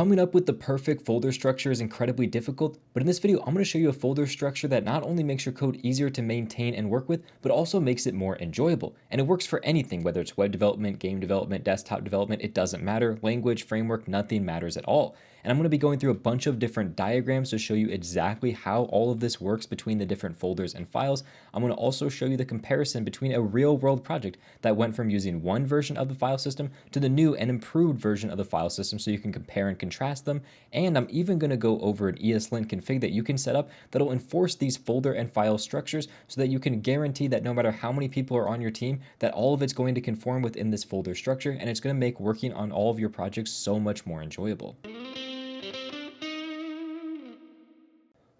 Coming up with the perfect folder structure is incredibly difficult, but in this video, I'm going to show you a folder structure that not only makes your code easier to maintain and work with, but also makes it more enjoyable. And it works for anything, whether it's web development, game development, desktop development, it doesn't matter. Language, framework, nothing matters at all. And I'm going to be going through a bunch of different diagrams to show you exactly how all of this works between the different folders and files. I'm going to also show you the comparison between a real world project that went from using one version of the file system to the new and improved version of the file system so you can compare and contrast them. And I'm even going to go over an ESLint config that you can set up that'll enforce these folder and file structures so that you can guarantee that no matter how many people are on your team, that all of it's going to conform within this folder structure, and it's going to make working on all of your projects so much more enjoyable.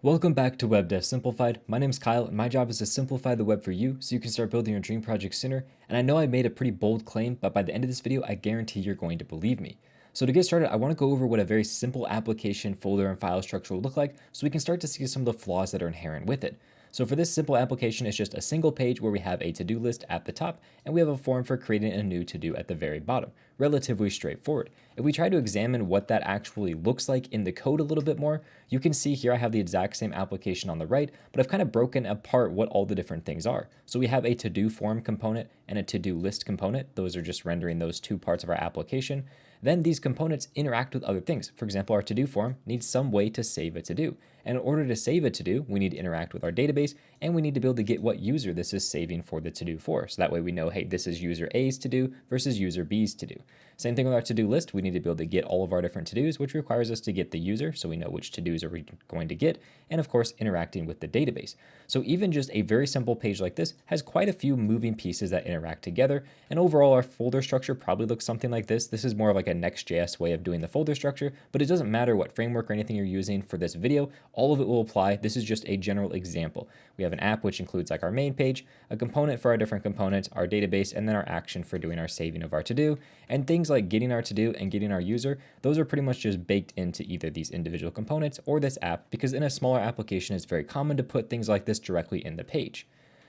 Welcome back to Web Dev Simplified. My name is Kyle, and my job is to simplify the web for you so you can start building your dream project sooner. And I know I made a pretty bold claim, but by the end of this video, I guarantee you're going to believe me. So to get started, I want to go over what a very simple application folder and file structure will look like so we can start to see some of the flaws that are inherent with it. So for this simple application, it's just a single page where we have a to-do list at the top, and we have a form for creating a new to-do at the very bottom. Relatively straightforward. If we try to examine what that actually looks like in the code a little bit more, you can see here I have the exact same application on the right, but I've kind of broken apart what all the different things are. So we have a to-do form component and a to-do list component. Those are just rendering those two parts of our application. Then these components interact with other things. For example, our to-do form needs some way to save a to-do. And in order to save a to-do, we need to interact with our database, and we need to be able to get what user this is saving for the to-do for. So that way we know, hey, this is user A's to-do versus user B's to-do. Same thing with our to-do list. We need to be able to get all of our different to-dos, which requires us to get the user, so we know which to-dos are we going to get, and of course, interacting with the database. So even just a very simple page like this has quite a few moving pieces that interact together, and overall our folder structure probably looks something like this. This is more of like a next.js way of doing the folder structure, but it doesn't matter what framework or anything you're using for this video. All of it will apply. This is just a general example. We have an app, which includes like our main page, a component for our different components, our database, and then our action for doing our saving of our to-do. And things like getting our to-do and getting our user, those are pretty much just baked into either these individual components or this app, because in a smaller application, it's very common to put things like this directly in the page.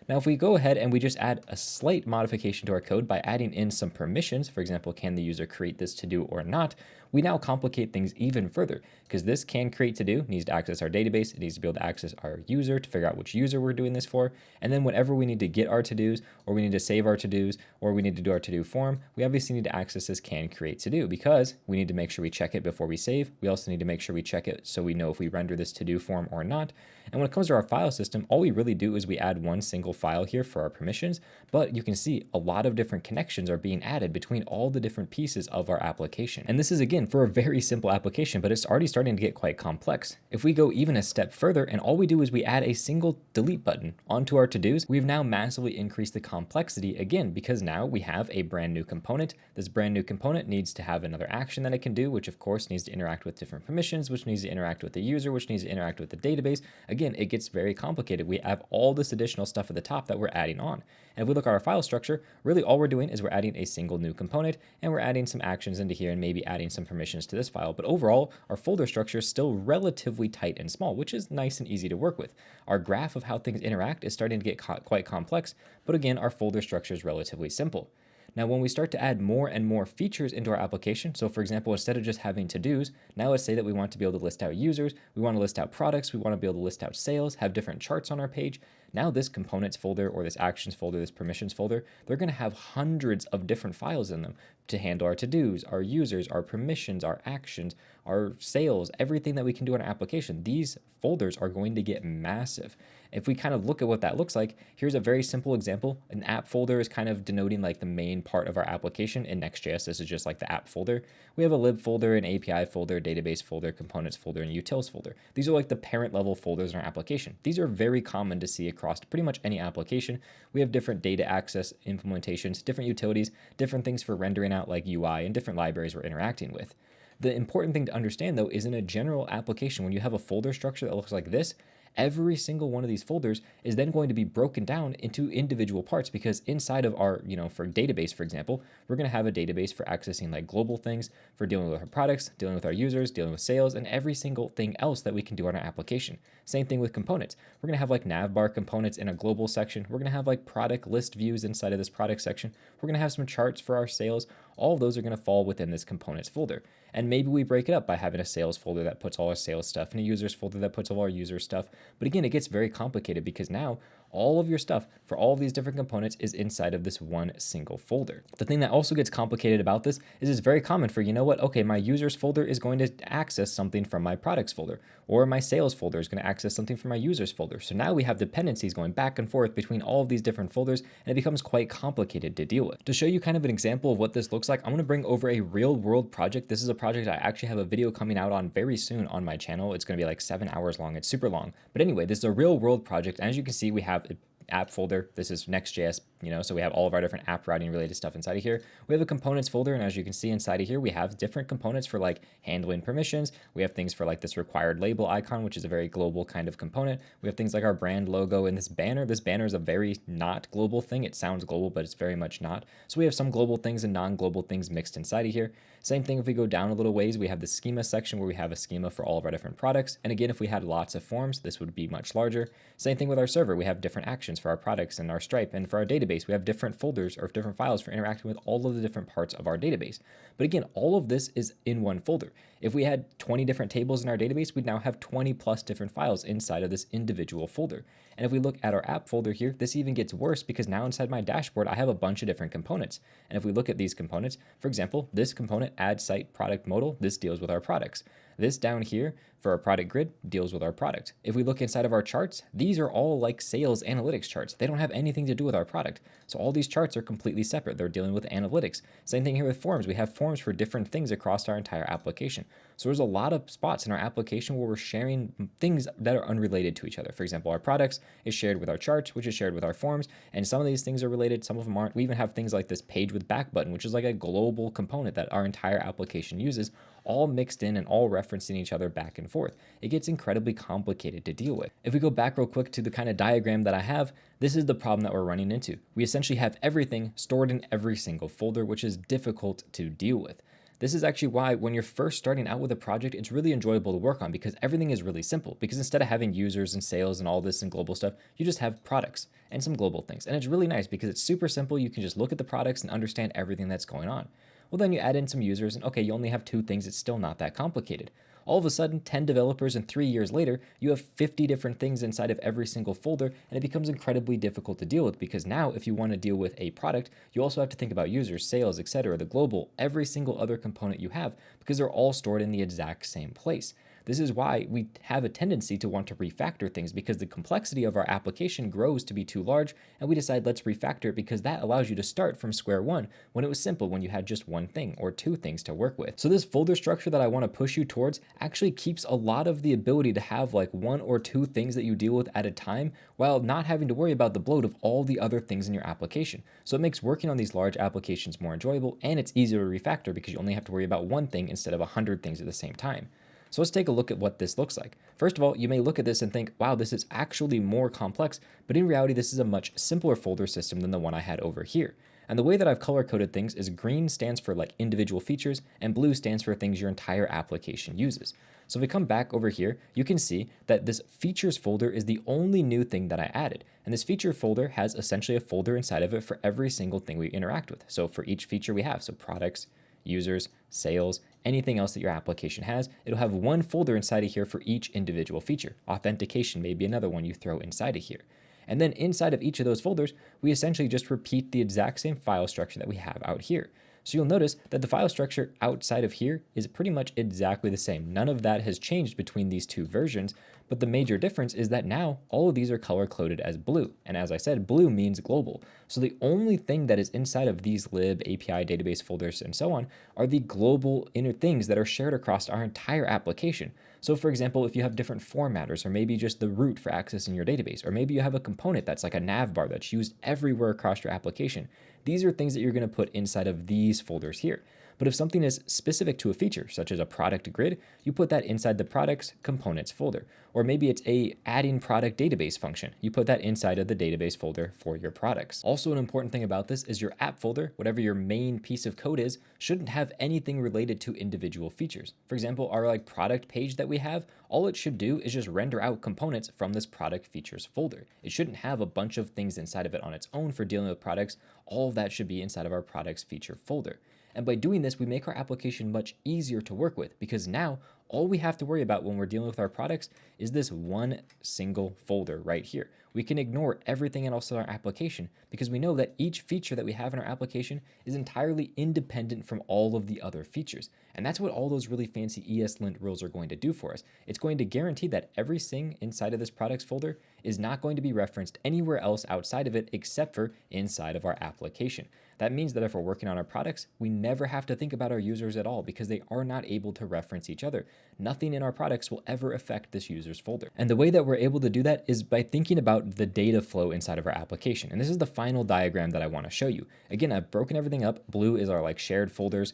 Now, if we go ahead and we just add a slight modification to our code by adding in some permissions, for example, can the user create this to-do or not, we now complicate things even further, because this can create to-do, needs to access our database, it needs to be able to access our user to figure out which user we're doing this for, and then whenever we need to get our to-dos, or we need to save our to-dos, or we need to do our to-do form, we obviously need to access this can create to-do, because we need to make sure we check it before we save. We also need to make sure we check it so we know if we render this to-do form or not. And when it comes to our file system, all we really do is we add one single file here for our permissions, but you can see a lot of different connections are being added between all the different pieces of our application. And this is again for a very simple application, but it's already starting to get quite complex. If we go even a step further and all we do is we add a single delete button onto our to-dos, we've now massively increased the complexity again, because now we have a brand new component. This brand new component needs to have another action that it can do, which of course needs to interact with different permissions, which needs to interact with the user, which needs to interact with the database. Again, it gets very complicated. We have all this additional stuff at the top that we're adding on. And if we look at our file structure, really all we're doing is we're adding a single new component, and we're adding some actions into here and maybe adding some permissions to this file. But overall, our folder structure is still relatively tight and small, which is nice and easy to work with. Our graph of how things interact is starting to get quite complex, but again, our folder structure is relatively simple. Now, when we start to add more and more features into our application, so for example, instead of just having to-dos, now let's say that we want to be able to list out users, we want to list out products, we want to be able to list out sales, have different charts on our page. Now this components folder or this actions folder, this permissions folder, they're going to have hundreds of different files in them to handle our to-dos, our users, our permissions, our actions, our sales, everything that we can do in our application. These folders are going to get massive. If we kind of look at what that looks like, here's a very simple example. An app folder is kind of denoting like the main part of our application. In Next.js, this is just like the app folder. We have a lib folder, an API folder, database folder, components folder, and utils folder. These are like the parent level folders in our application. These are very common to see across pretty much any application. We have different data access implementations, different utilities, different things for rendering out like UI, and different libraries we're interacting with. The important thing to understand though is in a general application, when you have a folder structure that looks like this, every single one of these folders is then going to be broken down into individual parts, because inside of our, for database, for example, we're going to have a database for accessing like global things, for dealing with our products, dealing with our users, dealing with sales, and every single thing else that we can do on our application. Same thing with components. We're going to have like navbar components in a global section. We're going to have like product list views inside of this product section. We're going to have some charts for our sales. all of those are going to fall within this components folder. And maybe we break it up by having a sales folder that puts all our sales stuff and a users folder that puts all our user stuff. But again, it gets very complicated because now all of your stuff for all of these different components is inside of this one single folder. The thing that also gets complicated about this is it's very common for, you know what, okay, my users folder is going to access something from my products folder, or my sales folder is going to access something from my users folder. So now we have dependencies going back and forth between all of these different folders, and it becomes quite complicated to deal with. To show you kind of an example of what this looks like, I'm going to bring over a real world project. This is a project I actually have a video coming out on very soon on my channel. It's going to be like 7 hours long. It's super long. But anyway, this is a real world project. And as you can see, we have app folder. This is next.js, so we have all of our different app routing related stuff inside of here. We have a components folder, and as you can see inside of here, we have different components for like handling permissions. We have things for like this required label icon, which is a very global kind of component. We have things like our brand logo and this banner. This banner is a very not global thing. It sounds global, but it's very much not. So we have some global things and non-global things mixed inside of here. Same thing if we go down a little ways, we have the schema section where we have a schema for all of our different products. And again, if we had lots of forms, this would be much larger. Same thing with our server. We have different actions for our products and our Stripe. And for our database, we have different folders or different files for interacting with all of the different parts of our database. But again, all of this is in one folder. If we had 20 different tables in our database, we'd now have 20 plus different files inside of this individual folder. And if we look at our app folder here, this even gets worse because now inside my dashboard, I have a bunch of different components. And if we look at these components, for example, this component, add site product modal, this deals with our products. This down here for our product grid deals with our product. If we look inside of our charts, these are all like sales analytics charts. They don't have anything to do with our product. So all these charts are completely separate. They're dealing with analytics. Same thing here with forms. We have forms for different things across our entire application. So there's a lot of spots in our application where we're sharing things that are unrelated to each other. For example, our products is shared with our charts, which is shared with our forms. And some of these things are related, some of them aren't. We even have things like this page with back button, which is like a global component that our entire application uses, all mixed in and all referencing each other back and forth. It gets incredibly complicated to deal with. If we go back real quick to the kind of diagram that I have, this is the problem that we're running into. We essentially have everything stored in every single folder, which is difficult to deal with. This is actually why when you're first starting out with a project, it's really enjoyable to work on because everything is really simple. Because instead of having users and sales and all this and global stuff, you just have products and some global things. And it's really nice because it's super simple. You can just look at the products and understand everything that's going on. Well, then you add in some users and okay, you only have 2 things. It's still not that complicated. All of a sudden, 10 developers and 3 years later, you have 50 different things inside of every single folder, and it becomes incredibly difficult to deal with because now if you want to deal with a product, you also have to think about users, sales, etc., the global, every single other component you have because they're all stored in the exact same place. This is why we have a tendency to want to refactor things because the complexity of our application grows to be too large, and we decide let's refactor it because that allows you to start from square one when it was simple when you had just one thing or 2 things to work with. So this folder structure that I want to push you towards actually keeps a lot of the ability to have like 1 or 2 things that you deal with at a time while not having to worry about the bloat of all the other things in your application. So it makes working on these large applications more enjoyable, and it's easier to refactor because you only have to worry about one thing instead of 100 things at the same time. So let's take a look at what this looks like. First of all, you may look at this and think, wow, this is actually more complex, but in reality, this is a much simpler folder system than the one I had over here. And the way that I've color coded things is green stands for like individual features and blue stands for things your entire application uses. So if we come back over here, you can see that this features folder is the only new thing that I added. And this feature folder has essentially a folder inside of it for every single thing we interact with. So for each feature we have, so products, users, sales, anything else that your application has, it'll have one folder inside of here for each individual feature. Authentication may be another one you throw inside of here. And then inside of each of those folders, we essentially just repeat the exact same file structure that we have out here. So you'll notice that the file structure outside of here is pretty much exactly the same. None of that has changed between these 2 versions, but the major difference is that now all of these are color coded as blue. And as I said, blue means global. So the only thing that is inside of these lib, API, database folders, and so on are the global inner things that are shared across our entire application. So for example, if you have different formatters, or maybe just the root for accessing your database, or maybe you have a component that's like a nav bar that's used everywhere across your application, these are things that you're going to put inside of these folders here. But if something is specific to a feature, such as a product grid, you put that inside the products components folder. Or maybe it's a adding product database function. You put that inside of the database folder for your products. Also, an important thing about this is your app folder, whatever your main piece of code is, shouldn't have anything related to individual features. For example, our like product page that we have, all it should do is just render out components from this product features folder. It shouldn't have a bunch of things inside of it on its own for dealing with products. All of that should be inside of our products feature folder. And by doing this, we make our application much easier to work with because now all we have to worry about when we're dealing with our products is this one single folder right here. We can ignore everything else in our application because we know that each feature that we have in our application is entirely independent from all of the other features. And that's what all those really fancy ESLint rules are going to do for us. It's going to guarantee that everything inside of this products folder is not going to be referenced anywhere else outside of it except for inside of our application. That means that if we're working on our products, we never have to think about our users at all because they are not able to reference each other. Nothing in our products will ever affect this user's folder. And the way that we're able to do that is by thinking about the data flow inside of our application. And this is the final diagram that I want to show you. Again, I've broken everything up. Blue is our shared folders.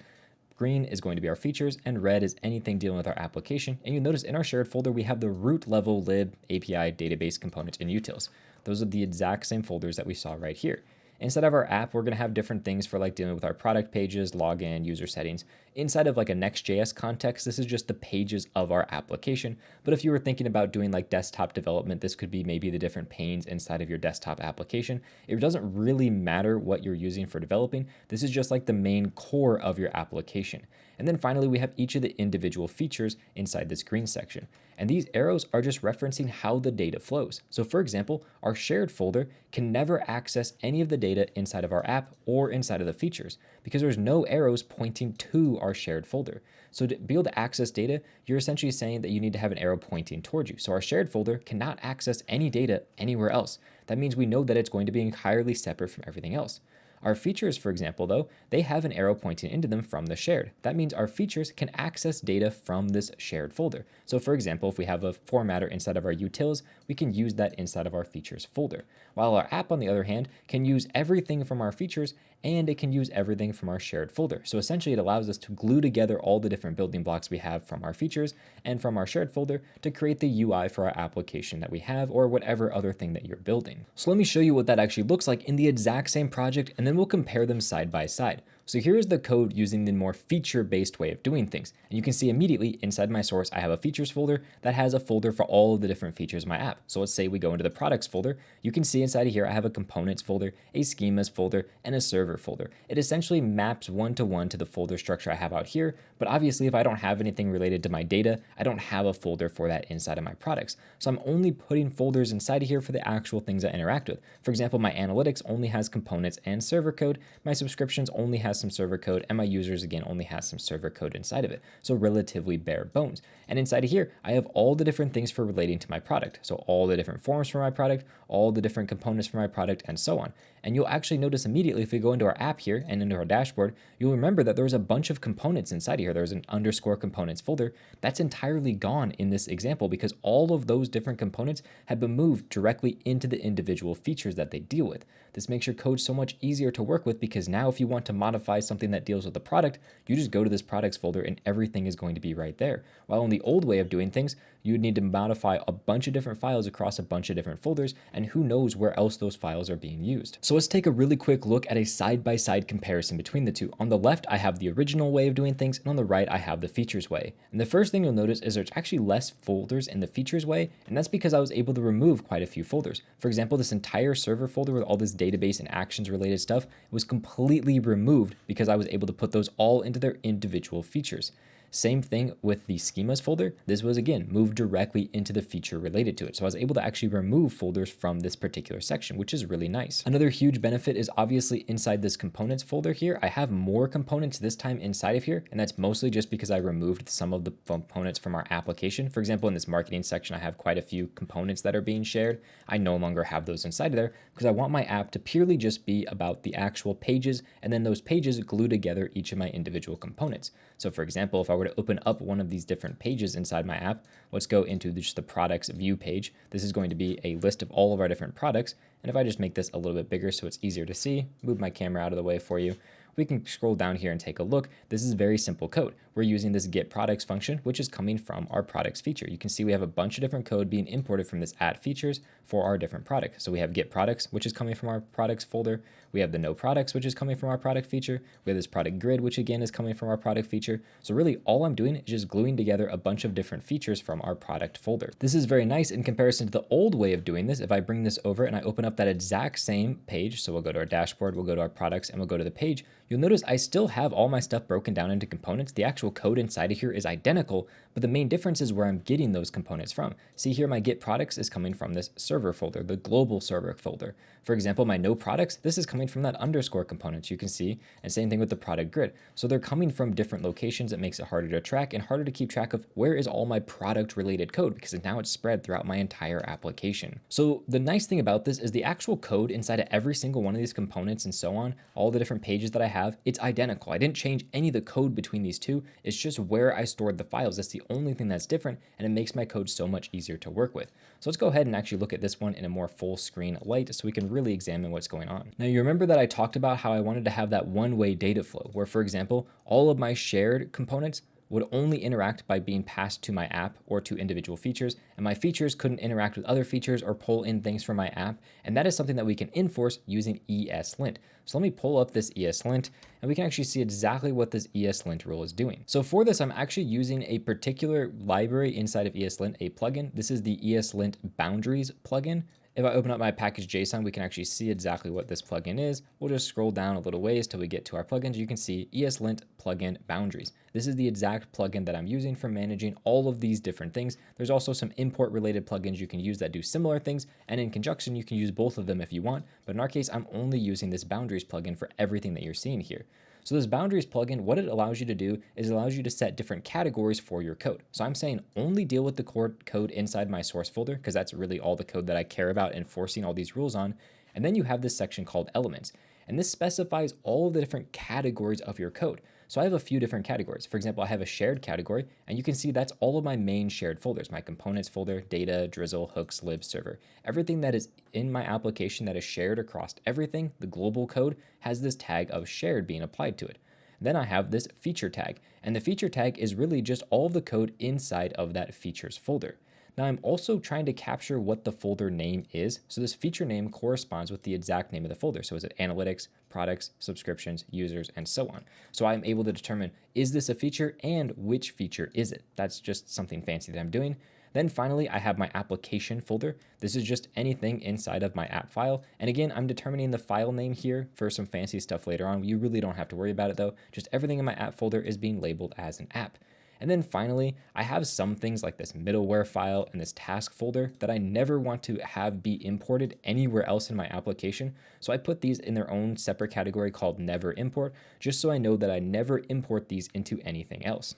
Green is going to be our features, and red is anything dealing with our application. And you'll notice in our shared folder, we have the root level lib, API, database components, and utils. Those are the exact same folders that we saw right here. Inside of our app, we're going to have different things for dealing with our product pages, login, user settings. Inside of a next.js context, this is just the pages of our application. But if you were thinking about doing desktop development, this could be maybe the different panes inside of your desktop application. It doesn't really matter what you're using for developing. This is just the main core of your application. And then finally, we have each of the individual features inside this green section. And these arrows are just referencing how the data flows. So for example, our shared folder can never access any of the data inside of our app or inside of the features because there's no arrows pointing to our shared folder. So to be able to access data, you're essentially saying that you need to have an arrow pointing towards you. So our shared folder cannot access any data anywhere else. That means we know that it's going to be entirely separate from everything else. Our features, for example, though, they have an arrow pointing into them from the shared. That means our features can access data from this shared folder. So for example, if we have a formatter inside of our utils, we can use that inside of our features folder. While our app, on the other hand, can use everything from our features and it can use everything from our shared folder. So essentially it allows us to glue together all the different building blocks we have from our features and from our shared folder to create the UI for our application that we have or whatever other thing that you're building. So let me show you what that actually looks like in the exact same project, and then we'll compare them side by side. So here's the code using the more feature-based way of doing things. And you can see immediately inside my source, I have a features folder that has a folder for all of the different features of my app. So let's say we go into the products folder. You can see inside of here, I have a components folder, a schemas folder, and a server folder. It essentially maps one-to-one to the folder structure I have out here. But obviously, if I don't have anything related to my data, I don't have a folder for that inside of my products. So I'm only putting folders inside of here for the actual things I interact with. For example, my analytics only has components and server code. My subscriptions only has some server code, and my users again only has some server code inside of it. So relatively bare bones. And inside of here, I have all the different things for relating to my product. So all the different forms for my product, all the different components for my product, and so on. And you'll actually notice immediately if we go into our app here and into our dashboard, you'll remember that there's a bunch of components inside of here. There's an underscore components folder. That's entirely gone in this example because all of those different components have been moved directly into the individual features that they deal with. This makes your code so much easier to work with because now if you want to modify something that deals with the product, you just go to this products folder and everything is going to be right there. While in the old way of doing things, you would need to modify a bunch of different files across a bunch of different folders, and who knows where else those files are being used. So let's take a really quick look at a side-by-side comparison between the two. On the left, I have the original way of doing things, and on the right, I have the features way. And the first thing you'll notice is there's actually less folders in the features way, and that's because I was able to remove quite a few folders. For example, this entire server folder with all this database and actions related stuff was completely removed because I was able to put those all into their individual features. Same thing with the schemas folder. This was again moved directly into the feature related to it. So I was able to actually remove folders from this particular section, which is really nice. Another huge benefit is obviously inside this components folder here, I have more components this time inside of here. And that's mostly just because I removed some of the components from our application. For example, in this marketing section, I have quite a few components that are being shared. I no longer have those inside of there because I want my app to purely just be about the actual pages, and then those pages glue together each of my individual components. So for example, if I were to open up one of these different pages inside my app, let's go into just the products view page. This is going to be a list of all of our different products. And if I just make this a little bit bigger so it's easier to see, move my camera out of the way for you, we can scroll down here and take a look. This is very simple code. We're using this get products function, which is coming from our products feature. You can see we have a bunch of different code being imported from this add features for our different products. So we have get products, which is coming from our products folder. We have the no products, which is coming from our product feature. We have this product grid, which again is coming from our product feature. So really all I'm doing is just gluing together a bunch of different features from our product folder. This is very nice in comparison to the old way of doing this. If I bring this over and I open up that exact same page, so we'll go to our dashboard, we'll go to our products, and we'll go to the page, you'll notice I still have all my stuff broken down into components. The actual code inside of here is identical, but the main difference is where I'm getting those components from. See here, my get products is coming from this server folder, the global server folder. For example, my no products, this is coming from that underscore components you can see, and same thing with the product grid. So they're coming from different locations. It makes it harder to track and harder to keep track of where is all my product related code, because now it's spread throughout my entire application. So the nice thing about this is the actual code inside of every single one of these components and so on, all the different pages that I have, it's identical. I didn't change any of the code between these two. It's just where I stored the files. That's the only thing that's different, and it makes my code so much easier to work with. So let's go ahead and actually look at this one in a more full screen light so we can really examine what's going on. Now you remember that I talked about how I wanted to have that one-way data flow where, for example, all of my shared components would only interact by being passed to my app or to individual features, and my features couldn't interact with other features or pull in things from my app, and that is something that we can enforce using ESLint. So let me pull up this ESLint, and we can actually see exactly what this ESLint rule is doing. So for this, I'm actually using a particular library inside of ESLint, a plugin. This is the ESLint boundaries plugin. If I open up my package.json, we can actually see exactly what this plugin is. We'll just scroll down a little ways till we get to our plugins. You can see ESLint plugin boundaries. This is the exact plugin that I'm using for managing all of these different things. There's also some import related plugins you can use that do similar things, and in conjunction, you can use both of them if you want. But in our case, I'm only using this boundaries plugin for everything that you're seeing here. So this boundaries plugin, what it allows you to do is it allows you to set different categories for your code. So I'm saying only deal with the core code inside my source folder, because that's really all the code that I care about enforcing all these rules on. And then you have this section called elements. And this specifies all of the different categories of your code. So I have a few different categories. For example, I have a shared category, and you can see that's all of my main shared folders, my components folder, data, drizzle, hooks, lib, server. Everything that is in my application that is shared across everything, the global code, has this tag of shared being applied to it. Then I have this feature tag, and the feature tag is really just all of the code inside of that features folder. Now I'm also trying to capture what the folder name is. So this feature name corresponds with the exact name of the folder. So is it analytics, products, subscriptions, users, and so on. So I'm able to determine, is this a feature and which feature is it? That's just something fancy that I'm doing. Then finally, I have my application folder. This is just anything inside of my app file. And again, I'm determining the file name here for some fancy stuff later on. You really don't have to worry about it though. Just everything in my app folder is being labeled as an app. And then finally, I have some things like this middleware file and this task folder that I never want to have be imported anywhere else in my application. So I put these in their own separate category called never import, just so I know that I never import these into anything else.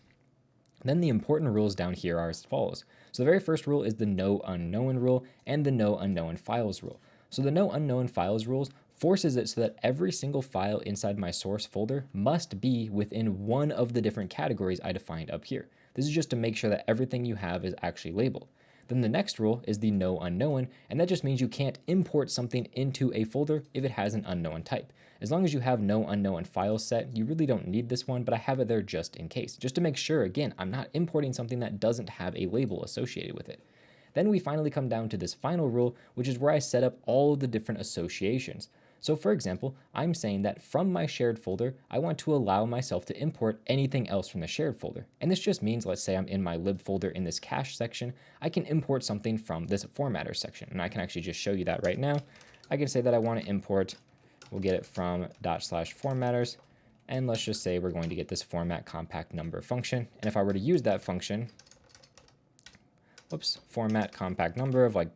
Then the important rules down here are as follows. So the very first rule is the no unknown rule and the no unknown files rule. So the no unknown files rules forces it so that every single file inside my source folder must be within one of the different categories I defined up here. This is just to make sure that everything you have is actually labeled. Then the next rule is the no unknown, and that just means you can't import something into a folder if it has an unknown type. As long as you have no unknown files set, you really don't need this one, but I have it there just in case, just to make sure, again, I'm not importing something that doesn't have a label associated with it. Then we finally come down to this final rule, which is where I set up all of the different associations. So for example, I'm saying that from my shared folder, I want to allow myself to import anything else from the shared folder. And this just means, let's say I'm in my lib folder in this cache section, I can import something from this formatter section. And I can actually just show you that right now. I can say that I want to import, we'll get it from /formatters. And let's just say we're going to get this format compact number function. And if I were to use that function, format compact number of like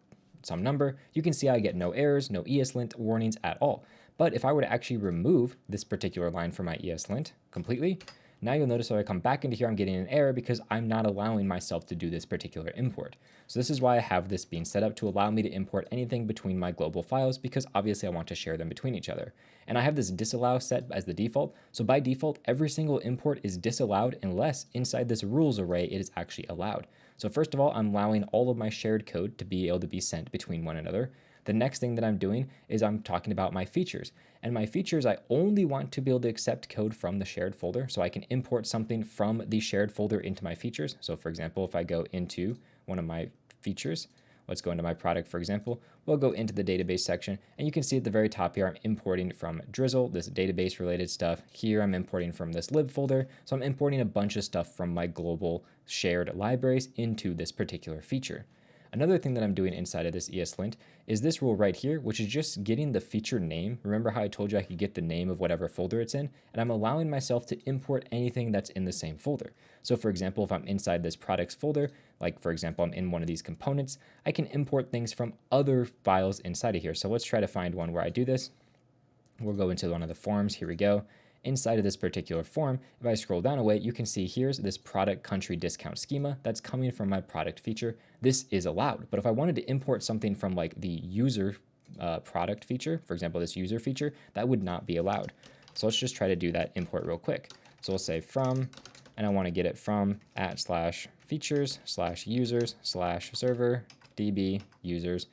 some number, you can see I get no errors, no ESLint warnings at all. But if I were to actually remove this particular line from my ESLint completely, now you'll notice when I come back into here, I'm getting an error because I'm not allowing myself to do this particular import. So this is why I have this being set up to allow me to import anything between my global files, because obviously I want to share them between each other. And I have this disallow set as the default. So by default, every single import is disallowed unless inside this rules array it is actually allowed. So first of all, I'm allowing all of my shared code to be able to be sent between one another. The next thing that I'm doing is I'm talking about my features. And my features, I only want to be able to accept code from the shared folder, so I can import something from the shared folder into my features. So for example, if I go into one of my features, let's go into my product, for example, we'll go into the database section, and you can see at the very top here, I'm importing from Drizzle, this database related stuff. Here I'm importing from this lib folder. So I'm importing a bunch of stuff from my global shared libraries into this particular feature. Another thing that I'm doing inside of this ESLint is this rule right here, which is just getting the feature name. Remember how I told you I could get the name of whatever folder it's in, and I'm allowing myself to import anything that's in the same folder. So for example, if I'm inside this products folder, like for example, I'm in one of these components, I can import things from other files inside of here. So let's try to find one where I do this. We'll go into one of the forms. Here we go. Inside of this particular form, if I scroll down a way, you can see here's this product country discount schema that's coming from my product feature. This is allowed, but if I wanted to import something from like the user product feature, for example, this user feature, that would not be allowed. So let's just try to do that import real quick. So we'll say from, and I want to get it from @features/users/server db users,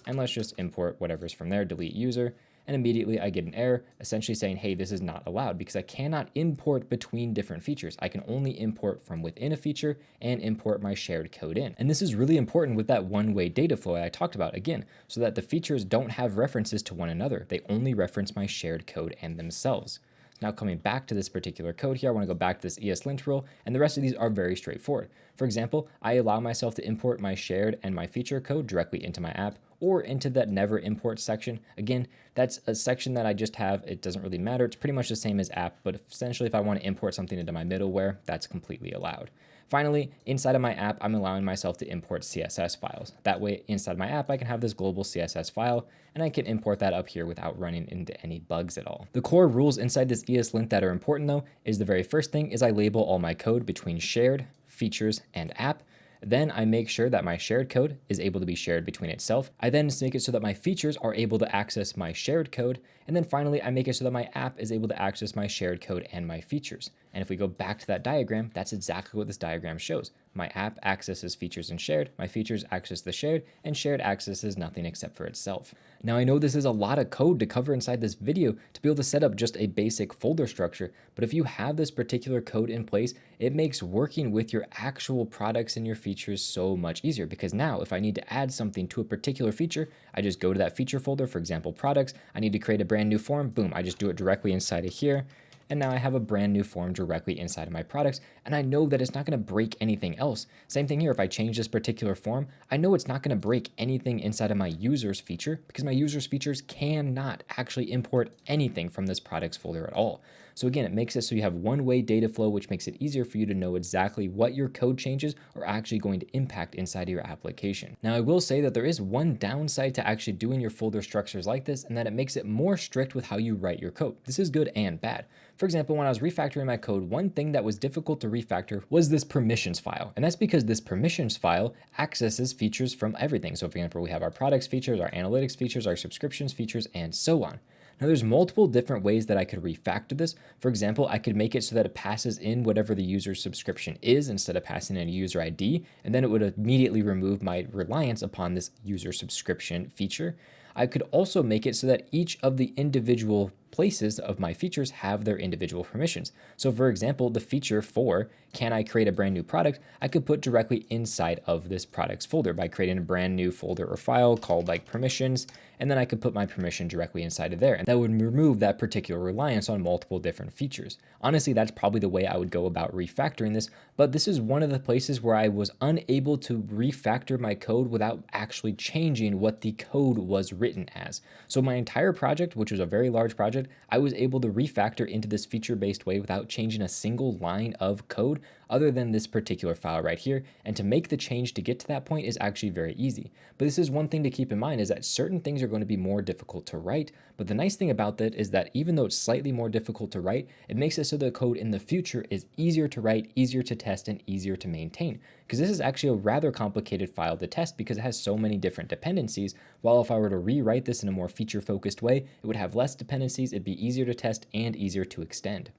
and let's just import whatever's from there, delete user. And immediately I get an error essentially saying, hey, this is not allowed because I cannot import between different features. I can only import from within a feature and import my shared code in. And this is really important with that one-way data flow I talked about again, so that the features don't have references to one another. They only reference my shared code and themselves. Now coming back to this particular code here, I want to go back to this ESLint rule, and the rest of these are very straightforward. For example, I allow myself to import my shared and my feature code directly into my app or into that never import section. Again, that's a section that I just have. It doesn't really matter. It's pretty much the same as app, but essentially if I want to import something into my middleware, that's completely allowed. Finally, inside of my app, I'm allowing myself to import CSS files. That way, inside my app, I can have this global CSS file, and I can import that up here without running into any bugs at all. The core rules inside this ESLint that are important, though, is the very first thing is I label all my code between shared, features, and app. Then I make sure that my shared code is able to be shared between itself. I then make it so that my features are able to access my shared code. And then finally, I make it so that my app is able to access my shared code and my features. And if we go back to that diagram, that's exactly what this diagram shows. My app accesses features and shared, my features access the shared, and shared accesses nothing except for itself. Now I know this is a lot of code to cover inside this video to be able to set up just a basic folder structure, but if you have this particular code in place, it makes working with your actual products and your features so much easier, because now if I need to add something to a particular feature, I just go to that feature folder, for example, products. I need to create a brand new form, boom, I just do it directly inside of here. And now I have a brand new form directly inside of my products, and I know that it's not going to break anything else. Same thing here, if I change this particular form, I know it's not going to break anything inside of my users feature because my users features cannot actually import anything from this products folder at all. So again, it makes it so you have one-way data flow, which makes it easier for you to know exactly what your code changes are actually going to impact inside of your application. Now, I will say that there is one downside to actually doing your folder structures like this, and that it makes it more strict with how you write your code. This is good and bad. For example, when I was refactoring my code, one thing that was difficult to refactor was this permissions file. And that's because this permissions file accesses features from everything. So for example, we have our products features, our analytics features, our subscriptions features, and so on. Now there's multiple different ways that I could refactor this. For example, I could make it so that it passes in whatever the user's subscription is instead of passing in a user ID, and then it would immediately remove my reliance upon this user subscription feature. I could also make it so that each of the individual places of my features have their individual permissions. So for example, the feature for can I create a brand new product, I could put directly inside of this products folder by creating a brand new folder or file called like permissions, and then I could put my permission directly inside of there. And that would remove that particular reliance on multiple different features. Honestly, that's probably the way I would go about refactoring this, but this is one of the places where I was unable to refactor my code without actually changing what the code was written as. So my entire project, which was a very large project, I was able to refactor into this feature-based way without changing a single line of code other than this particular file right here. And to make the change to get to that point is actually very easy. But this is one thing to keep in mind, is that certain things are going to be more difficult to write. But the nice thing about that is that even though it's slightly more difficult to write, it makes it so the code in the future is easier to write, easier to test, and easier to maintain. Because this is actually a rather complicated file to test because it has so many different dependencies. While if I were to rewrite this in a more feature-focused way, it would have less dependencies, it'd be easier to test and easier to extend.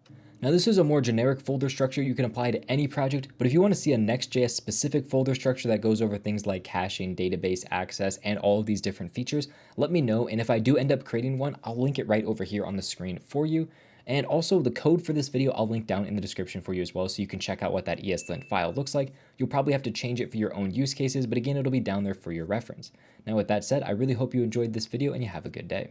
Now this is a more generic folder structure you can apply to any project, but if you want to see a Next.js specific folder structure that goes over things like caching, database access, and all of these different features, let me know, and if I do end up creating one, I'll link it right over here on the screen for you. And also the code for this video, I'll link down in the description for you as well, so you can check out what that ESLint file looks like. You'll probably have to change it for your own use cases, but again, it'll be down there for your reference. Now with that said, I really hope you enjoyed this video and you have a good day.